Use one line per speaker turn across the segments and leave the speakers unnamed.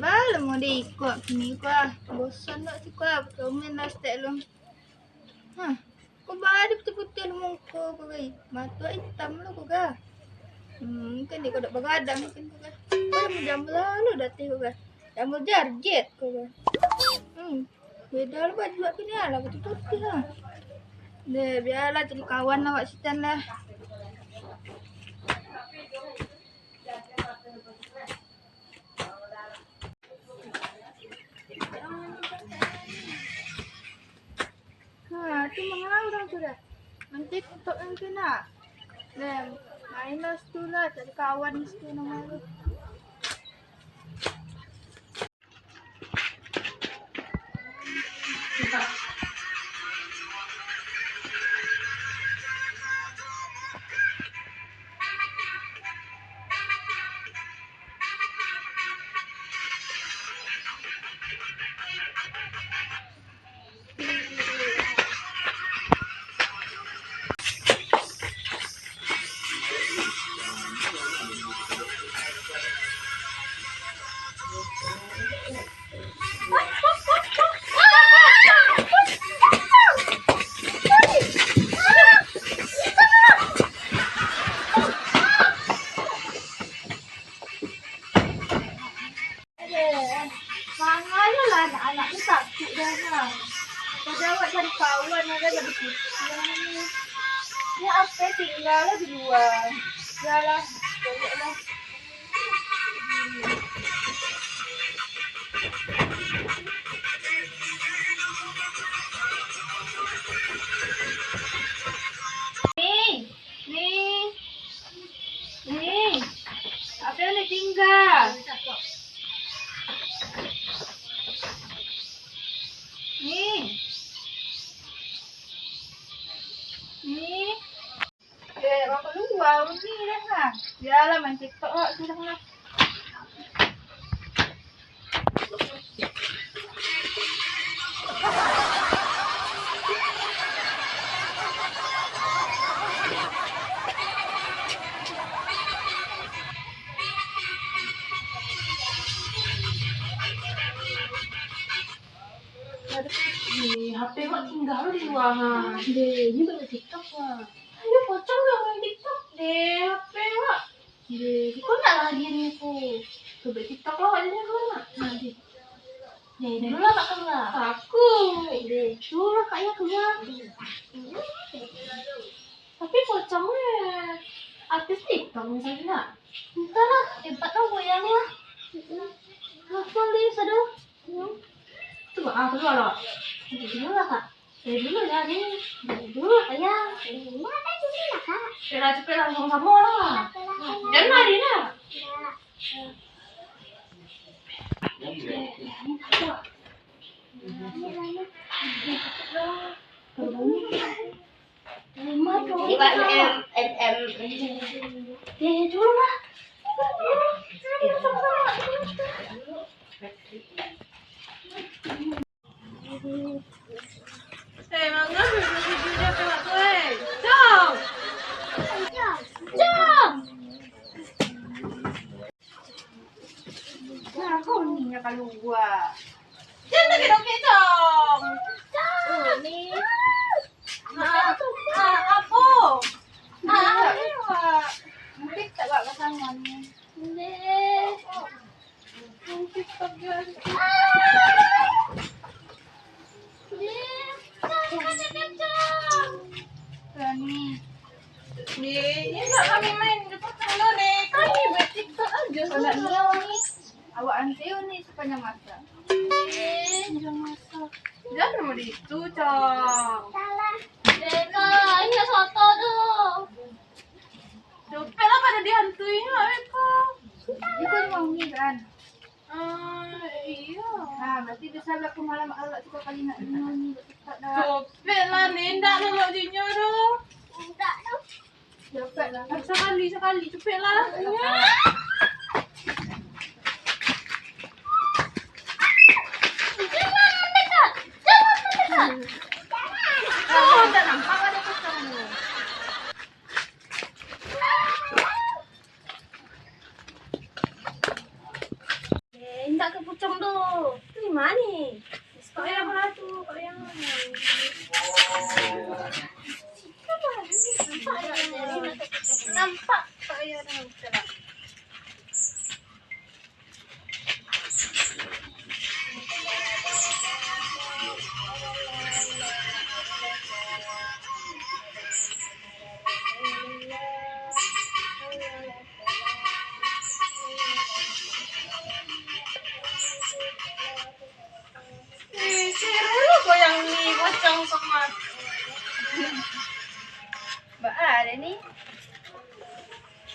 Bala mo di ikut ni ko. Bosan nak si ko. Komen lah stek lu. Hah. Ko ba di putih-putih lu muka ko gay. Mata hitam lu ko ga. Mungkin di ko dak begadang mungkin ko ga. Ko jam lalu datih ko ga. Jam jarjet ko ga. Beda lu baju ini lah putih-putih lah. Deh, biarlah jadi kawan awak sitan lah. Itu mengarang sudah. Nanti untuk yang kena. Dan minus tu lah, cari kawan situ namanya. Mangalah lah anak-anak tu takut dah lah. Pada awak cari kawan ada jadi putih. Ni apa tinggal lah di luar. Yalah, bolehlah. Nih, apa yang tinggal? Nih. Orang keluar ni dah lah. Biarlah main TikTok lah sudah lah.
HP mak tinggal di ruangan.
Deh, ni banyak TikTok lah.
Ayo pocong gak main TikTok deh, HP mak.
Deh,
Kau nak lagi ni aku. Coba TikTok lo aja nih mak.
nanti.
Deh, dulu lah tak keluar. Takut. Deh, dulu lah kayaknya keluar. Tapi pocongnya artis TikTok misalnya. Entah lah, hebat lah goyangnya. Hafal deh, saduh. Coba aku dulu loh. Dulu lah kak. Dari dulu ya nih. Dari dulu lah kayak. Mana dulu lah kak. Cepet lah sama-sama lah. Jangan mari lah.
Iba M.
Ya dulu lah. Mangga videonya pelak gue. Jom.
Nah, kau ni yang keluar.
Jangan lagi dong kecom.
Ni.
Apa?
Mungkin tak buat pasangan.
TikTok guys.
Ni.
Ini enggak kami main depan dulu deh. Kami buat TikTok aja.
Kalau ni awak ni. Awak anteo ni sepanjang masa.
Jangan masak. Jangan nama itu, Cong.
Salah.
Deka, ini soto tuh. Cepet lah pada dihantuin lah, Eko.
Dia pun mau ni kan.
Iya.
Nah, berarti bisa berlaku malam awak suka kali nak ni cepat dah.
Cepet lah, nendak nak dinyo tuh.
Tak tu. Cepat lah.
Sekali, cepet lah. Oh, tak nampak ada pocong ni.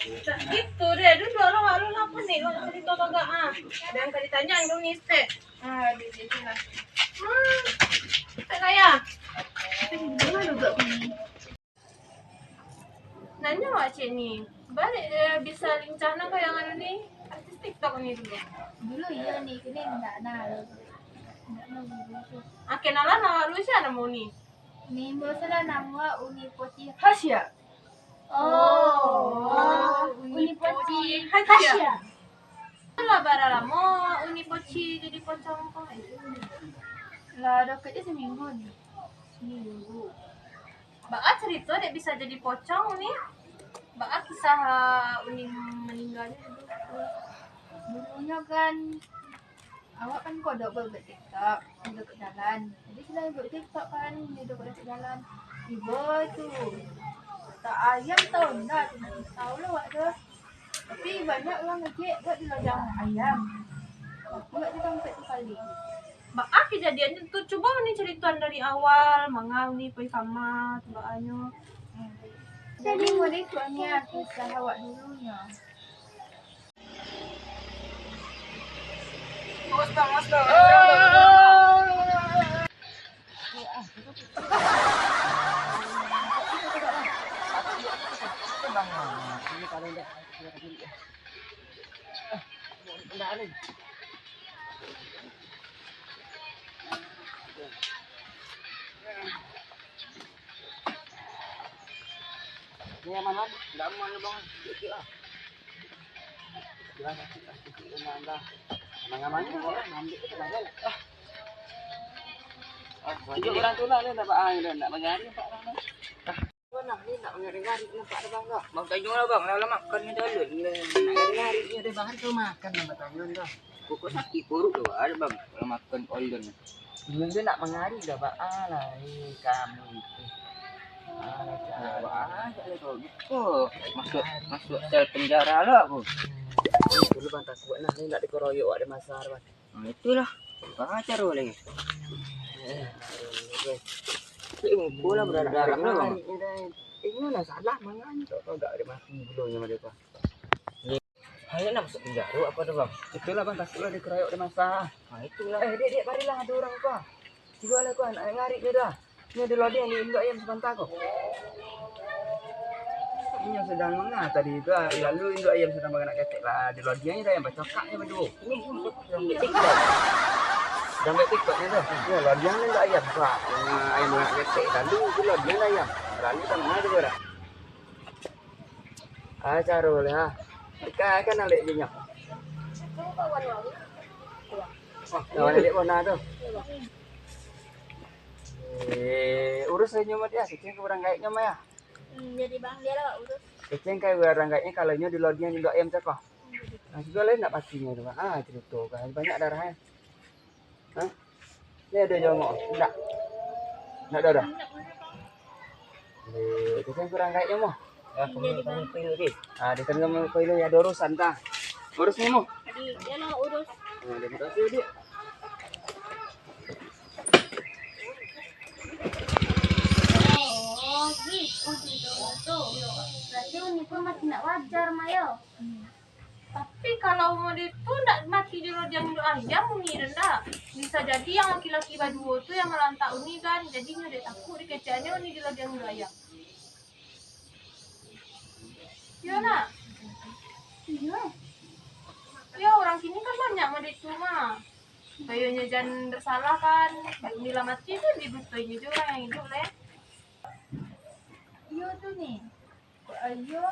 Gitu deh, dulu orang lu apa nih kalau cerita kagak dan kali ditanya dong nih teh.
Di sini lah.
Teh kaya.
Gimana juga ini?
Nanya wak nih. Balik bisa lincahna kayak anu nih artis TikTok nih dulu.
Dulu iya nih, kini enggak nah. Enggak mau dulu.
Kenalan awak lu siapa mau nih?
Nih bosan nama Unipoci Hasya.
Unipoci Hasya. Lah barala mau Unipoci jadi pocong kok itu.
Lah dekatnya seminggu nih.
Seminggu. Baka cerita dek bisa jadi pocong nih. Baka kisah Uni meninggalnya dulu.
Dulunya kan awak kan kodok buat TikTok, udah ke jalan. Jadi selain buat TikTok kan, dia udah ke jalan. Ibu tuh tak ayam tau enggak, tahu lah wak tuh. Tapi banyak orang ngejek buat di ladang ayam. Buat di tempat tu kali.
Baka kejadiannya tuh coba nih ceritaan dari awal, mangal nih pai sama tubaannya.
Jadi mulai tuanya kisah awak dulunya.
Mas bang.
Ini mana? Enggak mau bang. Sikit lah. Jangan sikit nambah. Mana-mana orang ambil itu lah. Tunjuk orang tu lah, nak apa ni? Nak mengari pak lah. Nak ni nak mengari-ngari nampak ada bang tak? Bang tanya lah bang, lah makan ni dah lun. Nak ngari ni ada bang tu makan nama tanya dah. Pokok sakit buruk tu ada bang, kalau makan olden. Dulu tu nak mengari dah pak. Alah, kamu itu. Masuk sel penjara lah aku. Dulu bang takut nah, ni nak dikeroyok ada masalah bang. Itulah, bang acar boleh. Ngumpul lah berada dalam lah bang. Ini lah salah mangan, kau tak ada mati dulunya mereka. Hanya nak masuk penjara apa tu bang? Itulah bang takutlah dikeroyok ada masalah. Itulah. Dek, marilah ada orang apa? Juga lah kau nak ngari dia dah. Ini ada lodi yang diinduk ayam sebentar kok. Ini yang sedang mengah tadi itu lalu induk ayam sedang makan ketek lah. Di lodinya dah yang bercakapnya berdua. Ini sedang TikTok. Sedang TikToknya tu. Ya lodinya ni induk ayam pak. Ayam makan ketek lalu itu lodinya ayam. Lalu tak mana tu dah. Cara boleh ha. Kan alik dia nyak. Kawan alik mana tu? Urus aja mah dia, keceng ke orang gaiknya mah ya.
Jadi bang dia lah urus.
Keceng kayak orang gaiknya kalau nya di lodian di ayam cakap. Nah juga lain nak pastinya tu. Cerita kan banyak darahnya. Hah? Ni ada jongok. Enggak. Enggak ada dah. Keceng kurang gaiknya mah. Ya, kamu pilih lagi. Di tengah kamu pilih ya ada urusan tah. Urus ni mu.
Dia lah urus.
Terima kasih dia.
Berarti Unipo masih nak wajar Mayo.
Tapi kalau mau itu ndak mati di lodiang ayam uni rendah. Bisa jadi yang laki-laki berdua tuh yang melantak uni kan, jadinya dia takut dikecahnya uni di lodiang ayam. Iya nak?
Iya.
Ya orang sini kan banyak mau itu mah. Kayaknya jangan bersalah kan. Bila mati tuh dibutuhin juga yang hidup lah.
Iya tuh nih. Ayo,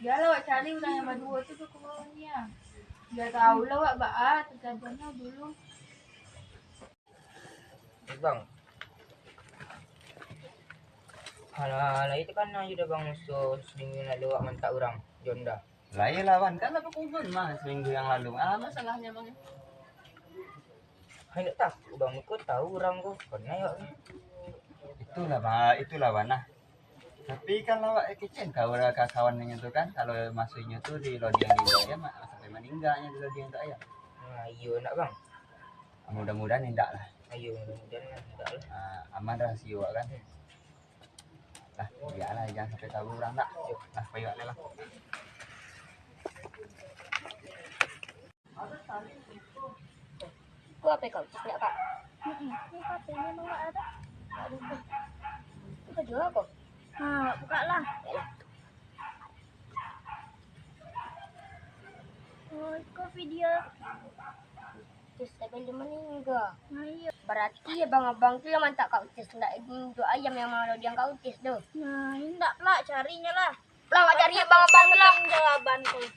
dia lah wak cari orang yang berdua tu ke bawahnya. Dia tahu lah wak terjadinya dulu.
Bang. Alah, itu kan sudah bang musuh seminggu lalu wak mentak orang Jonda. Lah iya lawan kan apa kubun mah seminggu yang lalu. Masalahnya bang. Hai tak bang ikut tahu orang kok. Karena ya itulah bang, itulah bang. Tapi kan lawak kecil kau kawannya itu kan kalau masuknya tuh di lodiang di ayam sampai meninggalnya di lodiang itu ayam. Nah, iya enggak bang. Mudah-mudahan enggak lah. Ayo mudah-mudahan enggak lah. Aman rasio kan. Lah, biarlah jangan sampai tahu orang tak. Yuk, lah payah lah.
Ku apa kau cek enggak, Kak?
Ini HP-nya emang nggak ada.
Aduh. Buka juga kok.
Nah, buka lah. Oh, itu video.
Terus tapi dia meninggal.
Nah, iya.
Berarti abang-abang tuh yang mantak kau tes enggak jual ayam yang mau dia kau tes tuh.
Nah, enggak lah, carinya lah.
Lah cari abang-abang lah.
Jawaban tuh.